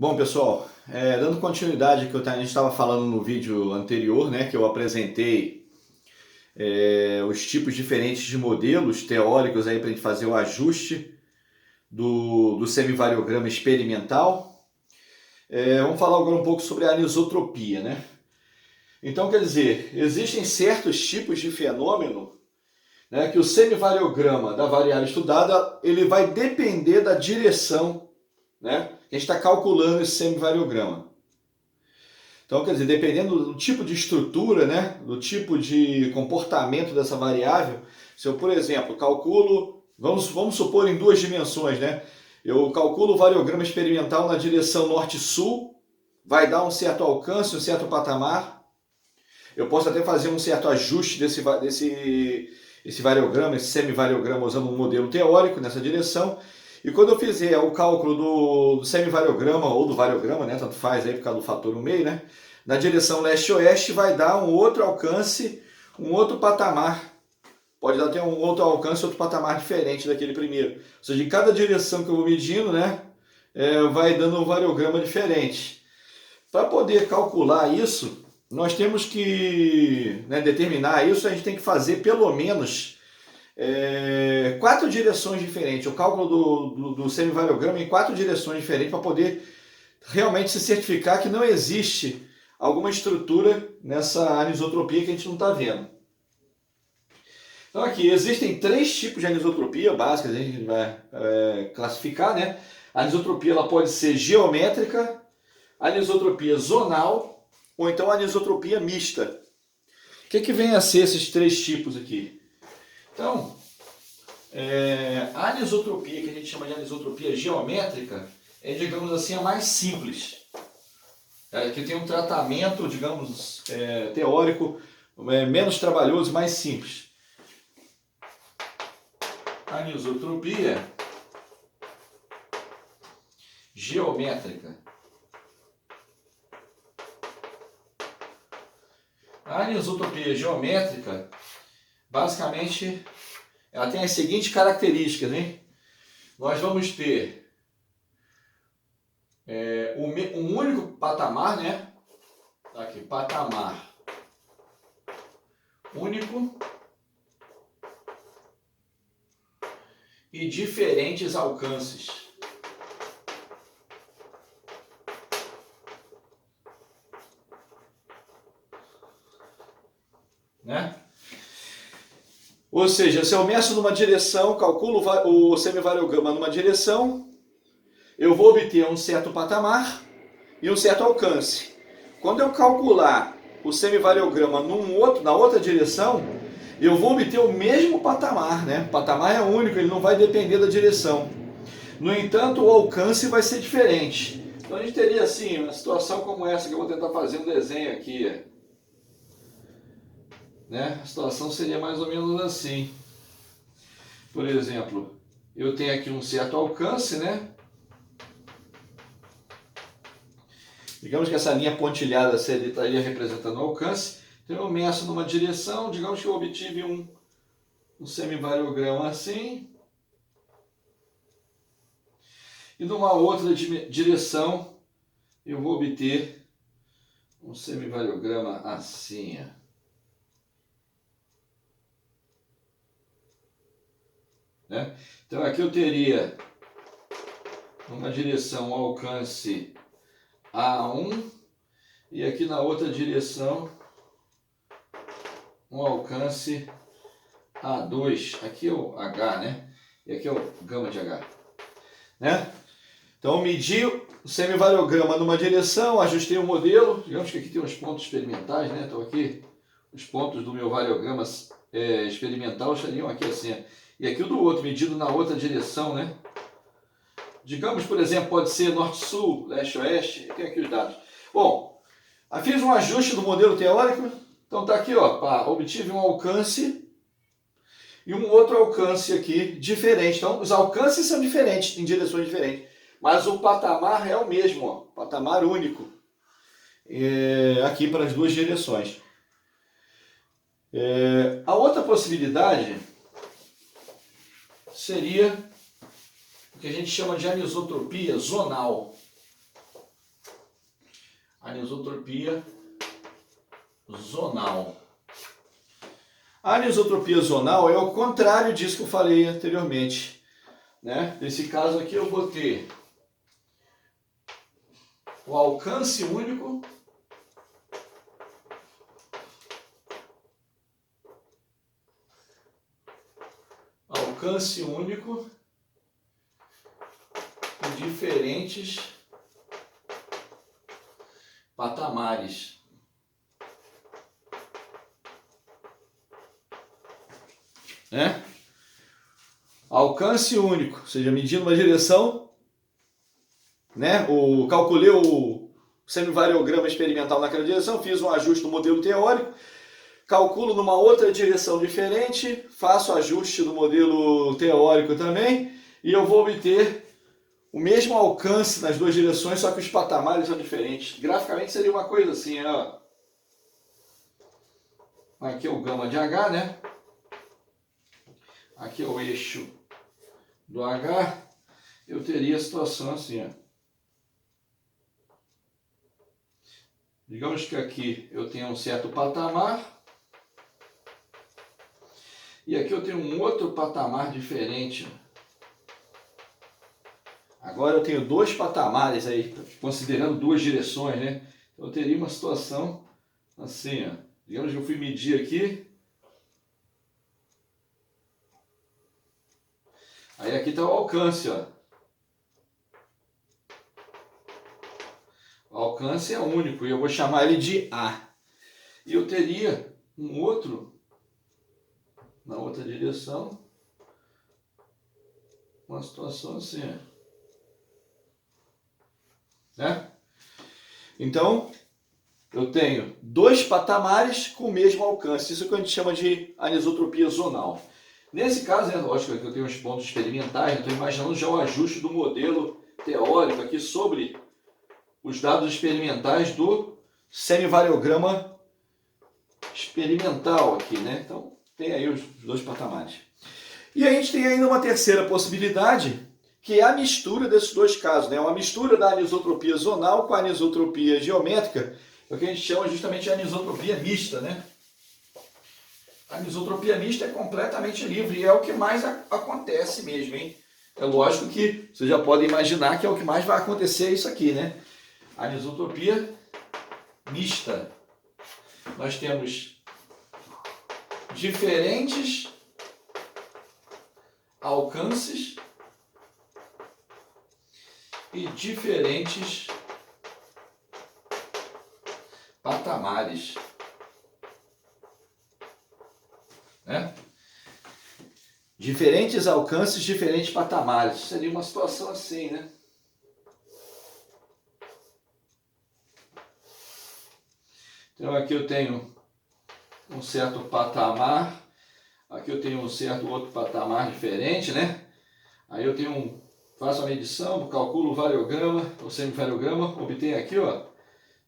Bom, pessoal, dando continuidade ao que a gente estava falando no vídeo anterior, né, que eu apresentei os tipos diferentes de modelos teóricos aí para a gente fazer o ajuste do semivariograma experimental. Vamos falar agora um pouco sobre a anisotropia, né? Então, quer dizer, existem certos tipos de fenômeno, né, que o semivariograma da variável estudada ele vai depender da direção, né? A gente está calculando esse semivariograma. Então, quer dizer, dependendo do tipo de estrutura, né, do tipo de comportamento dessa variável, se eu, por exemplo, calculo, vamos supor em duas dimensões, né? Eu calculo o variograma experimental na direção norte-sul, vai dar um certo alcance, um certo patamar. Eu posso até fazer um certo ajuste esse variograma, esse semivariograma, usando um modelo teórico nessa direção. E quando eu fizer o cálculo do semivariograma ou do variograma, né, tanto faz aí por causa do fator no meio, né, na direção leste-oeste vai dar um outro alcance, um outro patamar. Pode dar até um outro alcance, outro patamar diferente daquele primeiro. Ou seja, em cada direção que eu vou medindo, né, vai dando um variograma diferente. Para poder calcular isso, nós temos que, né, determinar isso, a gente tem que fazer pelo menos 4 direções diferentes, o cálculo do semivariograma em 4 direções diferentes para poder realmente se certificar que não existe alguma estrutura nessa anisotropia que a gente não está vendo. Então aqui, existem 3 tipos de anisotropia básicas, a gente vai classificar, né? A anisotropia ela pode ser geométrica, anisotropia zonal ou então anisotropia mista. O que vem a ser esses 3 tipos aqui? Então, a anisotropia, que a gente chama de anisotropia geométrica, é, digamos assim, a mais simples. Que tem um tratamento, digamos, teórico, menos trabalhoso e mais simples. Anisotropia geométrica. A anisotropia geométrica, basicamente, ela tem as seguintes características, hein? Nós vamos ter um único patamar, né? Aqui, patamar único e diferentes alcances. Né? Ou seja, se eu meço numa direção, calculo o semivariograma numa direção, eu vou obter um certo patamar e um certo alcance. Quando eu calcular o semivariograma na outra direção, eu vou obter o mesmo patamar, né? O patamar é único, ele não vai depender da direção. No entanto, o alcance vai ser diferente. Então a gente teria assim, uma situação como essa que eu vou tentar fazer um desenho aqui. Né? A situação seria mais ou menos assim. Por exemplo, eu tenho aqui um certo alcance, né? Digamos que essa linha pontilhada estaria representando o alcance. Então eu meço numa direção, digamos que eu obtive um semivariograma assim. E numa outra direção eu vou obter um semivariograma assim. Né? Então aqui eu teria numa direção um alcance A1 e aqui na outra direção um alcance A2. Aqui é o H, né? E aqui é o gama de H. Né? Então medi o semivariograma numa direção, ajustei o modelo. Digamos que aqui tem uns pontos experimentais, né? Então aqui os pontos do meu variograma experimental estariam aqui assim. E aqui o do outro, medido na outra direção, né? Digamos, por exemplo, pode ser norte-sul, leste-oeste, tem aqui os dados. Bom, fiz um ajuste do modelo teórico, então tá aqui, ó, obtive um alcance e um outro alcance aqui diferente. Então, os alcances são diferentes, em direções diferentes, mas o patamar é o mesmo, ó, patamar único, aqui para as duas direções. A outra possibilidade seria o que a gente chama de anisotropia zonal. Anisotropia zonal. A anisotropia zonal é o contrário disso que eu falei anteriormente, né? Nesse caso aqui eu vou ter o alcance único de diferentes patamares. Né? Alcance único, ou seja, medindo uma direção, né? Calculei o semivariograma experimental naquela direção, fiz um ajuste no modelo teórico, calculo numa outra direção diferente, faço ajuste no modelo teórico também, e eu vou obter o mesmo alcance nas duas direções, só que os patamares são diferentes. Graficamente seria uma coisa assim, ó. Aqui é o gama de H, né? Aqui é o eixo do H. Eu teria a situação assim, ó. Digamos que aqui eu tenho um certo patamar. E aqui eu tenho um outro patamar diferente. Agora eu tenho dois patamares aí, considerando duas direções, né? Então eu teria uma situação assim, ó. Digamos que eu fui medir aqui. Aí aqui está o alcance, ó. O alcance é único e eu vou chamar ele de A. E eu teria um outro na outra direção, uma situação assim, ó. Né? Então, eu tenho dois patamares com o mesmo alcance. Isso que a gente chama de anisotropia zonal. Nesse caso, é lógico que eu tenho os pontos experimentais, estou imaginando já o ajuste do modelo teórico aqui sobre os dados experimentais do semivariograma experimental aqui, né? Então, tem aí os dois patamares. E a gente tem ainda uma terceira possibilidade, que é a mistura desses dois casos, né? Uma mistura da anisotropia zonal com a anisotropia geométrica, é o que a gente chama justamente de anisotropia mista, né? A anisotropia mista é completamente livre e é o que mais acontece mesmo, hein? É lógico que vocês já podem imaginar que é o que mais vai acontecer isso aqui, né? A anisotropia mista. Nós temos diferentes alcances e diferentes patamares, né? Diferentes alcances, diferentes patamares. Seria uma situação assim, né? Então aqui eu tenho um certo patamar, aqui eu tenho um certo outro patamar diferente, né? Aí eu tenho faço a medição, calculo o variograma, o semivariograma, obtenho aqui, ó,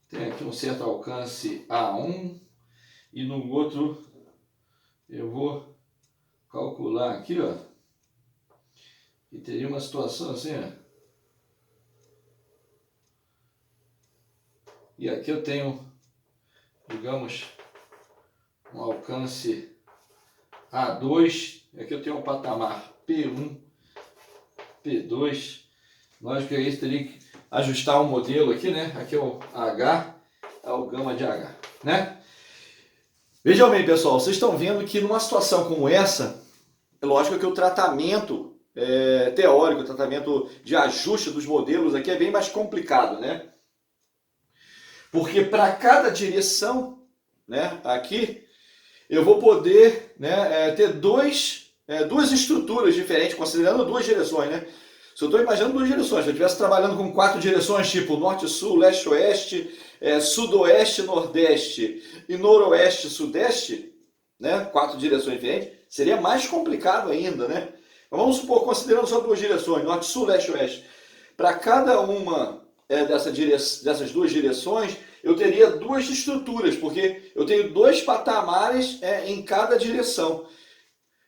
tem aqui um certo alcance A1 e no outro eu vou calcular aqui, ó, e teria uma situação assim, ó. E aqui eu tenho, digamos, um alcance A2, aqui eu tenho um patamar P1, P2, lógico que aí teria que ajustar o modelo aqui, né? Aqui é o H, é o gama de H, né? Vejam bem, pessoal, vocês estão vendo que numa situação como essa, é lógico que o tratamento teórico, o tratamento de ajuste dos modelos aqui é bem mais complicado, né? Porque para cada direção, né, aqui, eu vou poder, né, ter duas estruturas diferentes, considerando duas direções, né? Se eu estou imaginando duas direções, se eu estivesse trabalhando com 4 direções, tipo norte-sul, leste-oeste, sudoeste-nordeste e noroeste-sudeste, né? 4 direções diferentes, seria mais complicado ainda, né? Mas vamos supor, considerando só duas direções, norte-sul, leste-oeste. Para cada uma dessas duas direções, eu teria duas estruturas, porque eu tenho dois patamares em cada direção.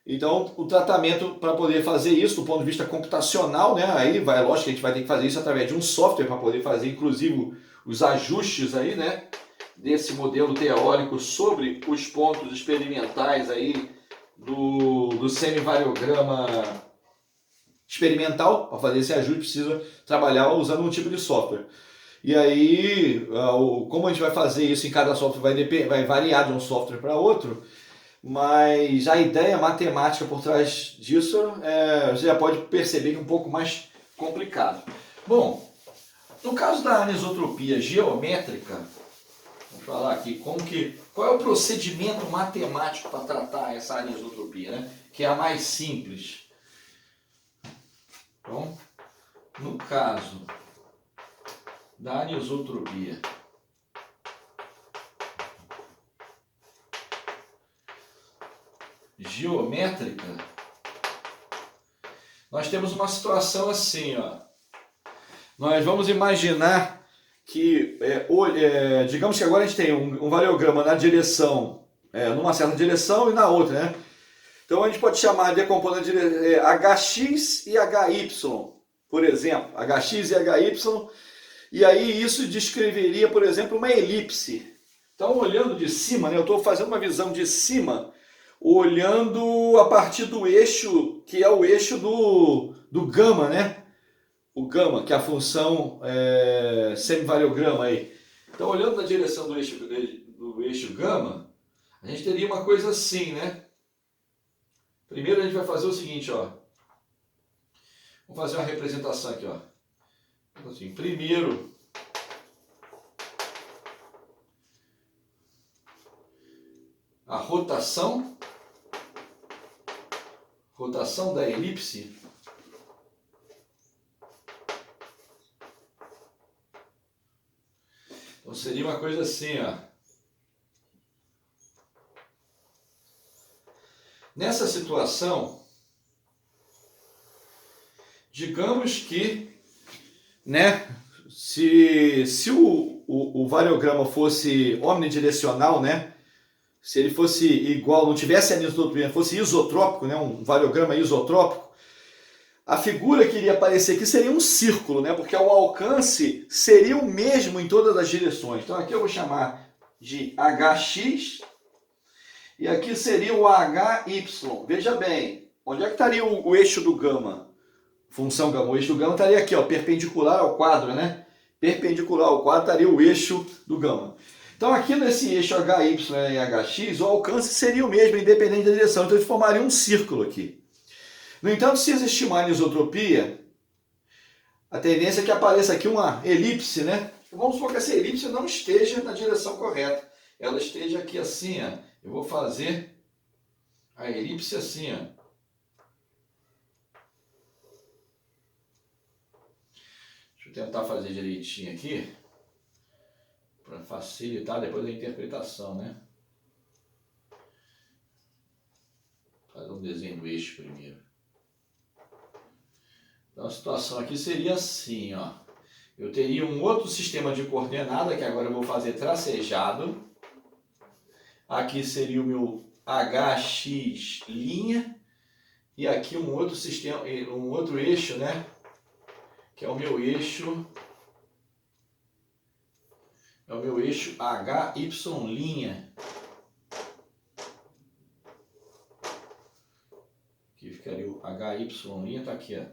Então, o tratamento para poder fazer isso do ponto de vista computacional, né? Aí vai, lógico que a gente vai ter que fazer isso através de um software para poder fazer, inclusive, os ajustes aí, né? Desse modelo teórico sobre os pontos experimentais aí do semivariograma experimental. Para fazer esse ajuste precisa trabalhar usando um tipo de software. E aí, como a gente vai fazer isso em cada software vai variar de um software para outro, mas a ideia matemática por trás disso você já pode perceber que é um pouco mais complicado. Bom, no caso da anisotropia geométrica, vamos falar aqui qual é o procedimento matemático para tratar essa anisotropia, né? Que é a mais simples. Então, no caso da anisotropia geométrica, nós temos uma situação assim, ó. Nós vamos imaginar que, digamos que agora a gente tem um variograma na direção, numa certa direção e na outra, né? Então a gente pode chamar de componente HX e HY, por exemplo, HX e HY, e aí isso descreveria, por exemplo, uma elipse. Então, olhando de cima, né, eu estou fazendo uma visão de cima, olhando a partir do eixo, que é o eixo do gama, né? O gama, que é a função semivariograma aí. Então, olhando na direção do eixo gama, a gente teria uma coisa assim, né? Primeiro a gente vai fazer o seguinte, ó. Vamos fazer uma representação aqui, ó. Assim, primeiro, a rotação da elipse então seria uma coisa assim, ó. Nessa situação, digamos que, né, se o variograma fosse omnidirecional, né, se ele fosse igual, não tivesse anisotropia, fosse isotrópico, né, um variograma isotrópico, a figura que iria aparecer aqui seria um círculo, né, porque o alcance seria o mesmo em todas as direções. Então aqui eu vou chamar de HX e aqui seria o HY. Veja bem, onde é que estaria o eixo do gama? Função gama. O eixo do gama estaria aqui, ó, perpendicular ao quadro, né? Perpendicular ao quadro estaria o eixo do gama. Então aqui nesse eixo HY e HX, o alcance seria o mesmo, independente da direção. Então eles formariam um círculo aqui. No entanto, se existir uma anisotropia, a tendência é que apareça aqui uma elipse, né? Vamos supor que essa elipse não esteja na direção correta. Ela esteja aqui assim, ó. Eu vou fazer a elipse assim, ó. Deixa eu tentar fazer direitinho aqui, para facilitar depois a interpretação, né? Fazer um desenho do eixo primeiro. Então a situação aqui seria assim, ó. Eu teria um outro sistema de coordenada, que agora eu vou fazer tracejado. Aqui seria o meu HX', e aqui um outro sistema, um outro eixo, né? Que é o meu eixo, HY'. Aqui ficaria o HY', tá aqui, ó.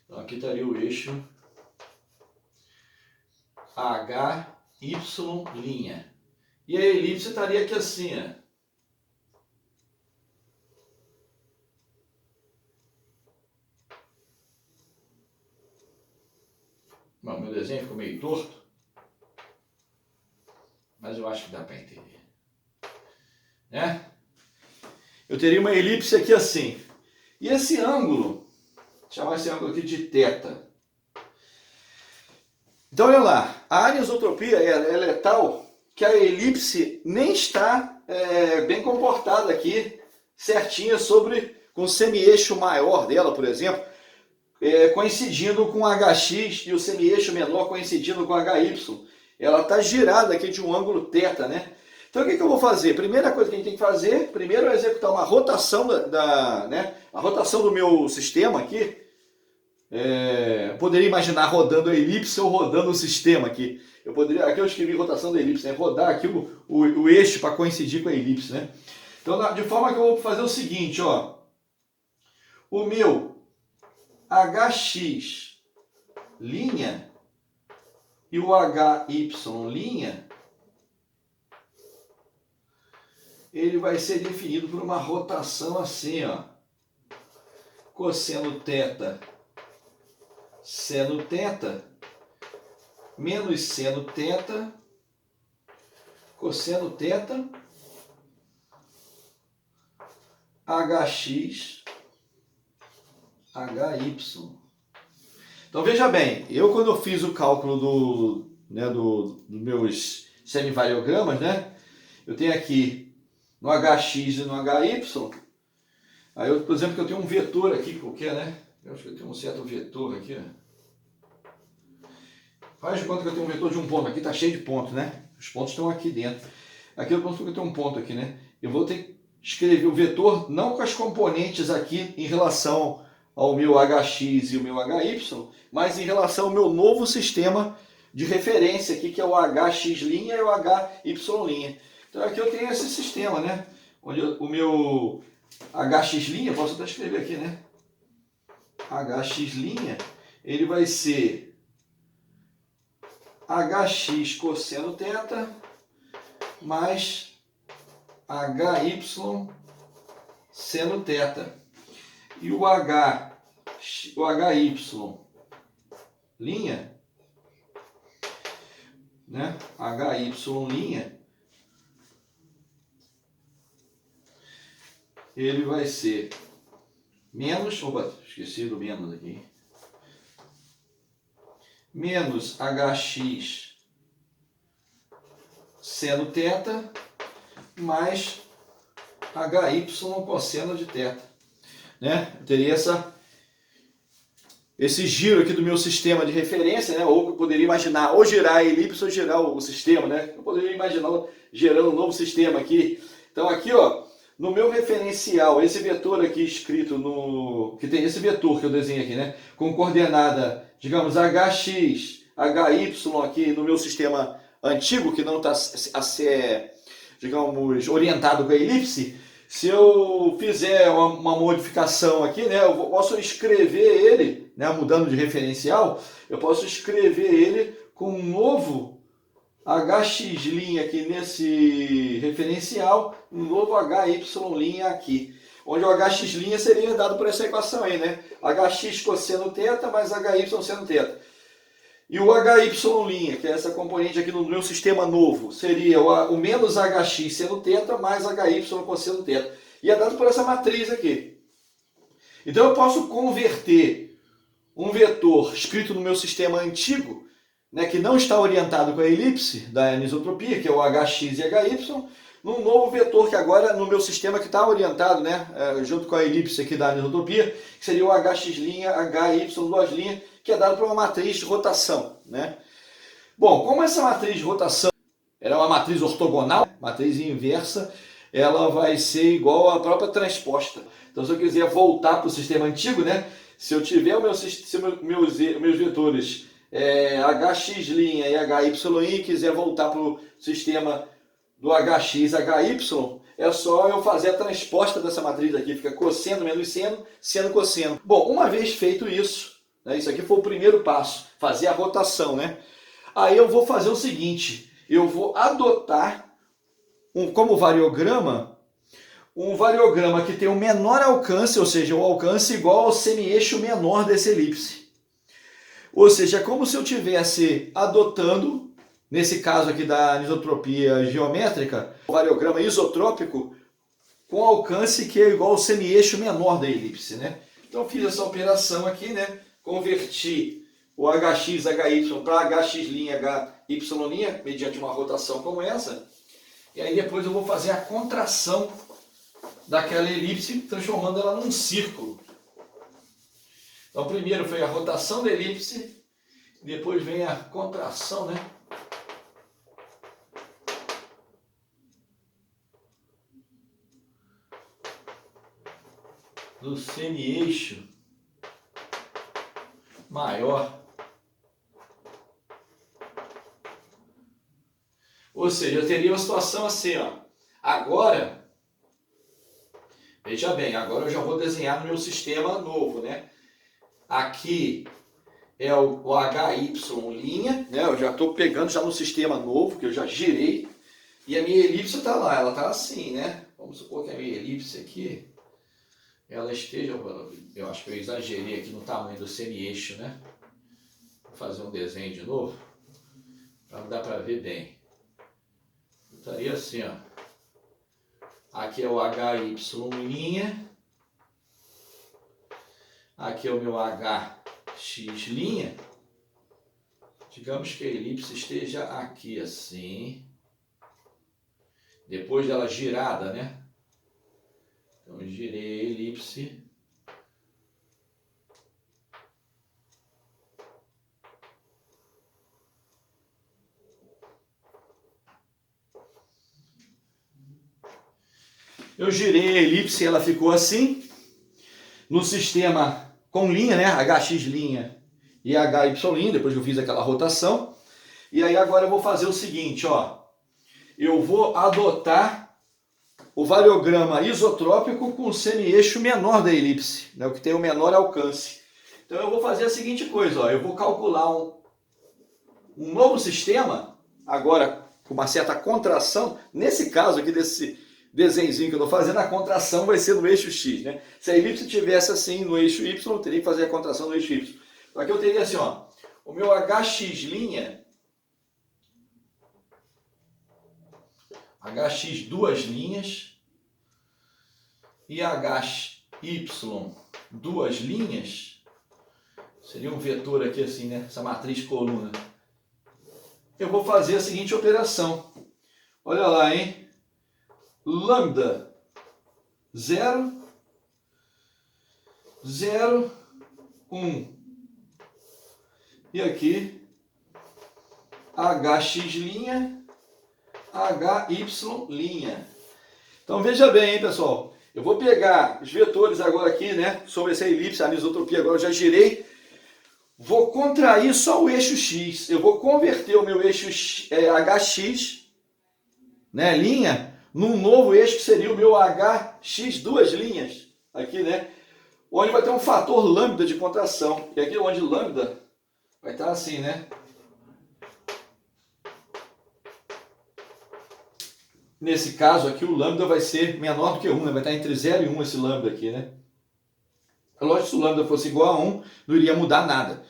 Então aqui estaria o eixo HY'. E a elipse estaria aqui assim, ó. Bom, meu desenho ficou meio torto, mas eu acho que dá para entender, né? Eu teria uma elipse aqui assim. E esse ângulo, vou chamar esse ângulo aqui de θ. Então, olha lá, a anisotropia ela é tal que a elipse nem está bem comportada aqui, certinha, com o semi-eixo maior dela, por exemplo. coincidindo com HX e o semi-eixo menor coincidindo com HY. Ela está girada aqui de um ângulo θ, né? Então o que eu vou fazer? Primeira coisa que a gente tem que fazer, primeiro é executar uma rotação a rotação do meu sistema aqui. Poderia imaginar rodando a elipse ou rodando o sistema aqui. Aqui eu escrevi rotação da elipse, né? Rodar aqui o eixo para coincidir com a elipse, né? Então, de forma que eu vou fazer o seguinte, ó. O meu HX linha e o HY linha, ele vai ser definido por uma rotação assim, ó. Cosseno θ, seno θ, menos seno θ, cosseno θ, HX, HY. Então veja bem, quando eu fiz o cálculo dos meus semivariogramas, né? Eu tenho aqui no HX e no HY, aí por exemplo, que eu tenho um vetor aqui qualquer, né? Eu acho que eu tenho um certo vetor aqui, ó. Faz de conta que eu tenho um vetor de um ponto, aqui está cheio de pontos, né? Os pontos estão aqui dentro. Aqui eu posso que eu tenho um ponto aqui, né? Eu vou ter que escrever o vetor não com as componentes aqui em relação ao meu HX e o meu HY, mas em relação ao meu novo sistema de referência aqui, que é o HX' e o HY'. Então aqui eu tenho esse sistema, né? Onde o meu HX', posso até escrever aqui, né? HX', ele vai ser HX cosseno θ mais HY seno θ. E o HY linha, né? HY linha, ele vai ser menos, opa, esqueci do menos aqui, menos HX seno θ mais HY cosseno de θ. Né? Eu teria esse giro aqui do meu sistema de referência, né? Ou eu poderia imaginar ou girar a elipse ou girar o sistema, né? Eu poderia imaginar gerando um novo sistema aqui. Então aqui, ó, no meu referencial, esse vetor aqui escrito que tem esse vetor que eu desenho aqui, né? Com coordenada, digamos, HX, HY aqui no meu sistema antigo, que não está a ser, digamos, orientado com a elipse. Se eu fizer uma modificação aqui, né, eu posso escrever ele, né, mudando de referencial, eu posso escrever ele com um novo HX' aqui nesse referencial, um novo HY' aqui. Onde o HX' seria dado por essa equação aí, né? HX cosseno θ mais HY seno θ. E o HY', que é essa componente aqui no meu sistema novo, seria o menos HX seno θ mais HY cosseno θ. E é dado por essa matriz aqui. Então eu posso converter um vetor escrito no meu sistema antigo, né, que não está orientado com a elipse da anisotropia, que é o HX e HY, num novo vetor que agora no meu sistema que está orientado, né, junto com a elipse aqui da anisotropia, que seria o HX', HY, duas linhas, que é dado por uma matriz de rotação, né? Bom, como essa matriz de rotação era uma matriz ortogonal, matriz inversa, ela vai ser igual à própria transposta. Então, se eu quiser voltar para o sistema antigo, né? Se eu tiver meus vetores HX' e HY' e quiser voltar para o sistema do HX, HY, é só eu fazer a transposta dessa matriz aqui, fica cosseno menos seno, seno cosseno. Bom, uma vez feito isso, né, isso aqui foi o primeiro passo, fazer a rotação, né? Aí eu vou fazer o seguinte, eu vou adotar como variograma, um variograma que tem o menor alcance, ou seja, o alcance igual ao semi-eixo menor dessa elipse. Ou seja, é como se eu estivesse adotando, nesse caso aqui da anisotropia geométrica, o variograma isotrópico com alcance que é igual ao semi-eixo menor da elipse, né? Então eu fiz essa operação aqui, né? Converti o HX, HY para HX', HY', mediante uma rotação como essa. E aí depois eu vou fazer a contração daquela elipse, transformando ela num círculo. Então primeiro foi a rotação da elipse, depois vem a contração, né? Do semi-eixo maior. Ou seja, eu teria uma situação assim, ó. Agora, veja bem, agora eu já vou desenhar no meu sistema novo, né? Aqui é o HY', né? Eu já estou pegando já no sistema novo, que eu já girei. E a minha elipse está lá, ela está assim, né? Vamos supor que a minha elipse aqui, ela esteja, eu acho que eu exagerei aqui no tamanho do semi-eixo, né? Vou fazer um desenho de novo, para dar para ver bem. Estaria assim, ó. Aqui é o HY', aqui é o meu HX'. Digamos que a elipse esteja aqui assim. Depois dela girada, né? Então eu girei a elipse. Eu girei a elipse e ela ficou assim. No sistema com linha, né? HX' e HY', depois que eu fiz aquela rotação. E aí agora eu vou fazer o seguinte, ó. Eu vou adotar o variograma isotrópico com o semi-eixo menor da elipse, né? O que tem o menor alcance. Então eu vou fazer a seguinte coisa, ó. Eu vou calcular um novo sistema, agora com uma certa contração. Nesse caso aqui, desse desenhozinho que eu estou fazendo, a contração vai ser no eixo X, né? Se a elipse tivesse assim no eixo Y, eu teria que fazer a contração no eixo Y. Então aqui eu teria assim, ó, o meu HX', HX duas linhas e HY duas linhas, seria um vetor aqui assim, né? Essa matriz coluna. Eu vou fazer a seguinte operação. Olha lá, hein? Lambda 0, 0, 1. E aqui, HX', HY'. Então veja bem, hein, pessoal. Eu vou pegar os vetores agora aqui, né? Sobre essa elipse, a anisotropia agora eu já girei. Vou contrair só o eixo X. Eu vou converter o meu eixo HX, né, linha, num novo eixo que seria o meu HX duas linhas. Aqui, né? Onde vai ter um fator lambda de contração. E aqui onde lambda vai estar assim, né? Nesse caso aqui, o lambda vai ser menor do que 1, né? Vai estar entre 0 e 1 esse lambda aqui, né? É lógico que se o lambda fosse igual a 1, não iria mudar nada.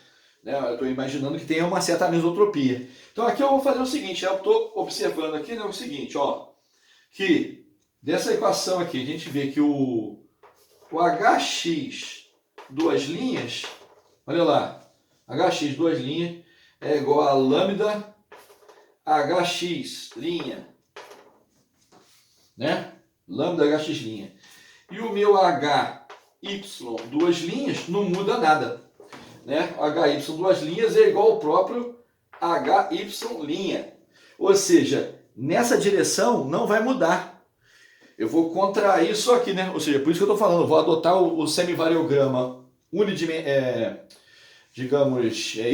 Né? Eu estou imaginando que tenha uma certa anisotropia. Então aqui eu vou fazer o seguinte, eu estou observando aqui, né, o seguinte, ó, que dessa equação aqui, a gente vê que o HX duas linhas, olha lá, HX duas linhas é igual a lambda HX', né? Lambda HX'. E o meu HY duas linhas não muda nada, né? O HY duas linhas é igual ao próprio HY'. Ou seja, nessa direção não vai mudar. Eu vou contrair isso aqui, né? Ou seja, por isso que eu estou falando, eu vou adotar o semivariograma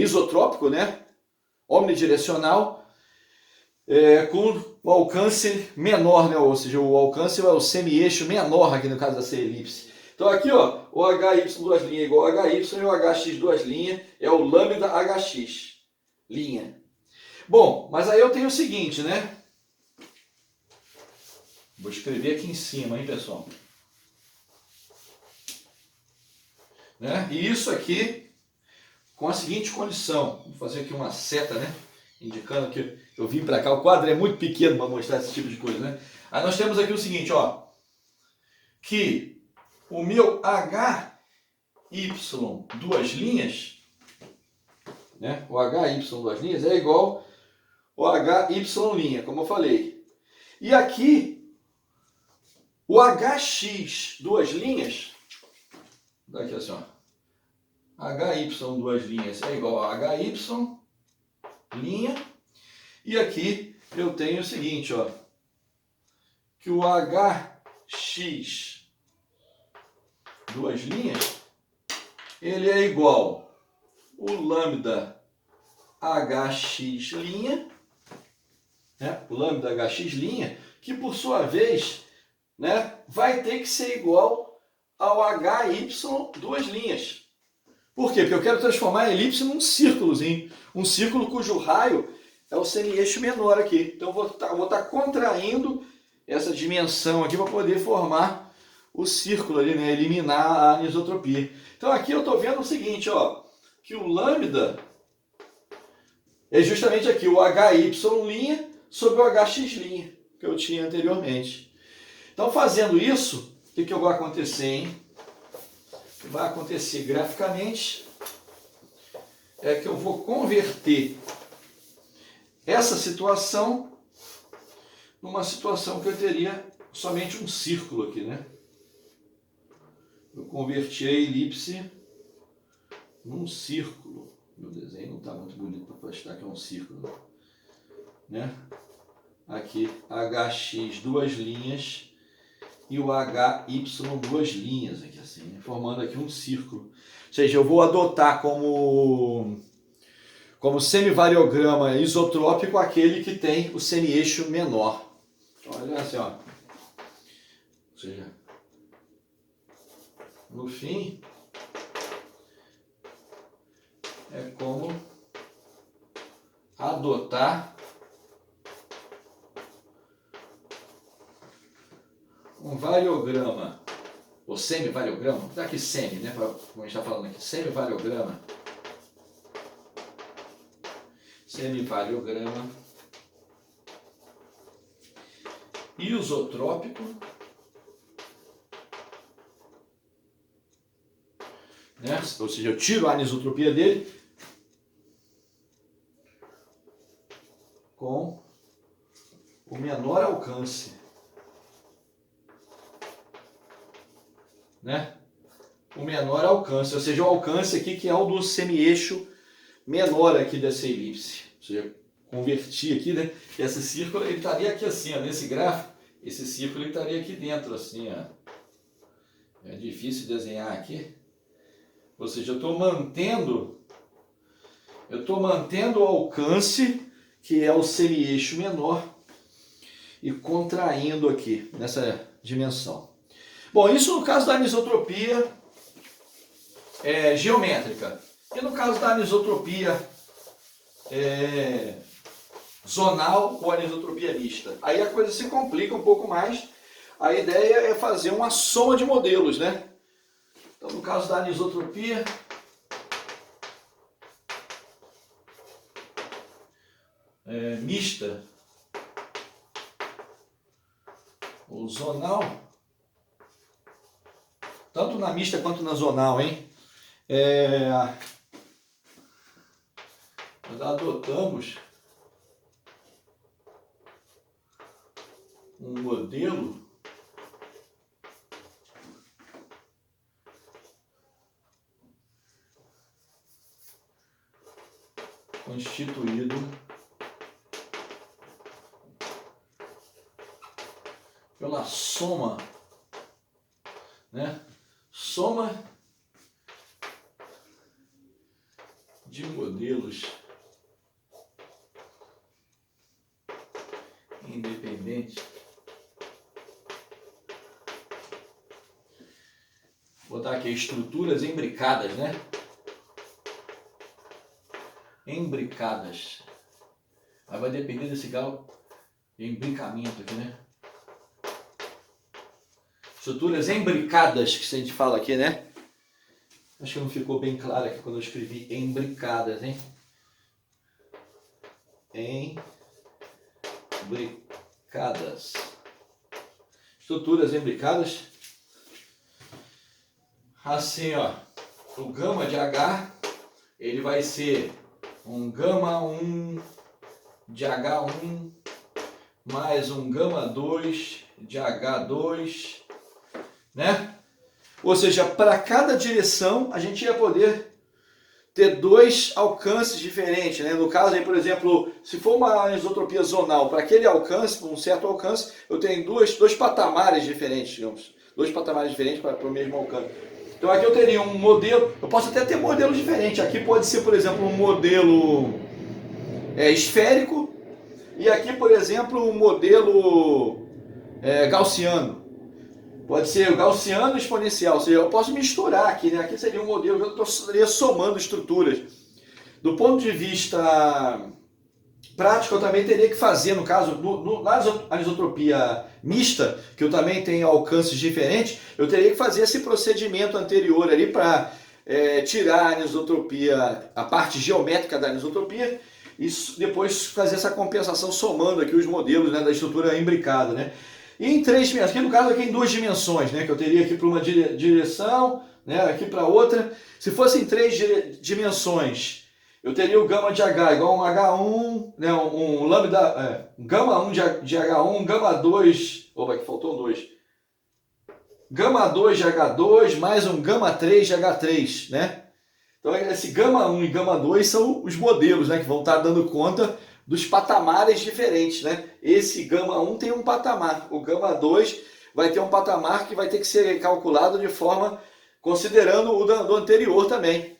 isotrópico, né? Omnidirecional, com o alcance menor, né? Ou seja, o alcance é o semi-eixo menor aqui no caso dessa elipse. Então aqui, ó, o HY duas linhas é igual a HY e o HX duas linhas é o lambda HX'. Bom, mas aí eu tenho o seguinte, né? Vou escrever aqui em cima, hein, pessoal? Né? E isso aqui com a seguinte condição. Vou fazer aqui uma seta, né? Indicando que eu vim para cá. O quadro é muito pequeno para mostrar esse tipo de coisa, né? Aí nós temos aqui o seguinte, ó. Que o meu HY duas linhas, né? O HY duas linhas é igual ao HY', como eu falei. E aqui, o HX duas linhas, daqui assim, ó. HY duas linhas é igual a HY linha. E aqui eu tenho o seguinte, ó, que o HX duas linhas, ele é igual o lambda HX linha, né? O lambda HX linha, que por sua vez, né, vai ter que ser igual ao HY duas linhas. Por quê? Porque eu quero transformar a elipse num círculozinho, um círculo cujo raio é o semi-eixo menor aqui. Então eu vou estar contraindo essa dimensão aqui para poder formar o círculo ali, né? Eliminar a anisotropia. Então aqui eu estou vendo o seguinte, ó, que o lambda é justamente aqui o HY' sobre o HX' que eu tinha anteriormente. Então fazendo isso, o que vai acontecer, hein? O que vai acontecer graficamente é que eu vou converter essa situação numa situação que eu teria somente um círculo aqui, né? Eu converti a elipse num círculo. Meu desenho não está muito bonito para postar que é um círculo, né? Aqui, HX duas linhas e o HY duas linhas, aqui assim, né? Formando aqui um círculo. Ou seja, eu vou adotar como semivariograma isotrópico aquele que tem o semi-eixo menor. Então, olha assim, ó. Ou seja, no fim, é como adotar um variograma, ou semivariograma, vou dar aqui semi, né, como a gente está falando aqui, semivariograma isotrópico, né? Ou seja, eu tiro a anisotropia dele com o menor alcance, né? O menor alcance, ou seja, o alcance aqui que é o do semi-eixo menor aqui dessa elipse. Ou seja, converti aqui, né? Esse círculo ele estaria aqui assim, ó, nesse gráfico, esse círculo ele estaria aqui dentro assim, ó. É difícil desenhar aqui. Ou seja, eu estou mantendo o alcance, que é o semi-eixo menor, e contraindo aqui nessa dimensão. Bom, isso no caso da anisotropia geométrica. E no caso da anisotropia zonal ou anisotropia mista? Aí a coisa se complica um pouco mais. A ideia é fazer uma soma de modelos, né? Então, no caso da anisotropia, mista ou zonal, tanto na mista quanto na zonal, hein? Nós adotamos um modelo constituído pela soma, né? Soma de modelos independentes. Vou botar aqui estruturas imbricadas, né? Imbricadas. Aí vai depender desse grau de imbricamento aqui, né? Estruturas imbricadas, que a gente fala aqui, né? Acho que não ficou bem claro aqui quando eu escrevi imbricadas, hein? Imbricadas. Estruturas imbricadas. Assim, ó. O gama de H, ele vai ser um gama 1 de H1 mais um gama 2 de H2, né? Ou seja, para cada direção a gente ia poder ter dois alcances diferentes, né? No caso aí, por exemplo, se for uma anisotropia zonal, para aquele alcance, para um certo alcance, eu tenho dois patamares diferentes, digamos. Dois patamares diferentes para o mesmo alcance. Então aqui eu teria um modelo, eu posso até ter modelos diferentes. Aqui pode ser, por exemplo, um modelo esférico, e aqui, por exemplo, um modelo gaussiano. Pode ser o gaussiano exponencial, ou seja, eu posso misturar aqui, né? Aqui seria um modelo que eu estaria somando estruturas. Do ponto de vista prático, eu também teria que fazer, no caso, na anisotropia mista, que eu também tenho alcances diferentes, eu teria que fazer esse procedimento anterior ali para tirar a anisotropia, a parte geométrica da anisotropia, e depois fazer essa compensação somando aqui os modelos, né, da estrutura imbricada, né? E em 3 dimensões, aqui no caso aqui em 2 dimensões, né, que eu teria aqui para uma direção, né, aqui para outra. Se fosse em 3 dimensões, eu teria o gama de H igual a um H1, né, um lambda, um gama 1 de H1, gama 2, opa, aqui faltou um 2. Gama 2 de H2 mais um gama 3 de H3, né? Então esse gama 1 e gama 2 são os modelos, né, que vão estar dando conta dos patamares diferentes, né? Esse gama 1 tem um patamar, o gama 2 vai ter um patamar que vai ter que ser calculado de forma considerando o do anterior também.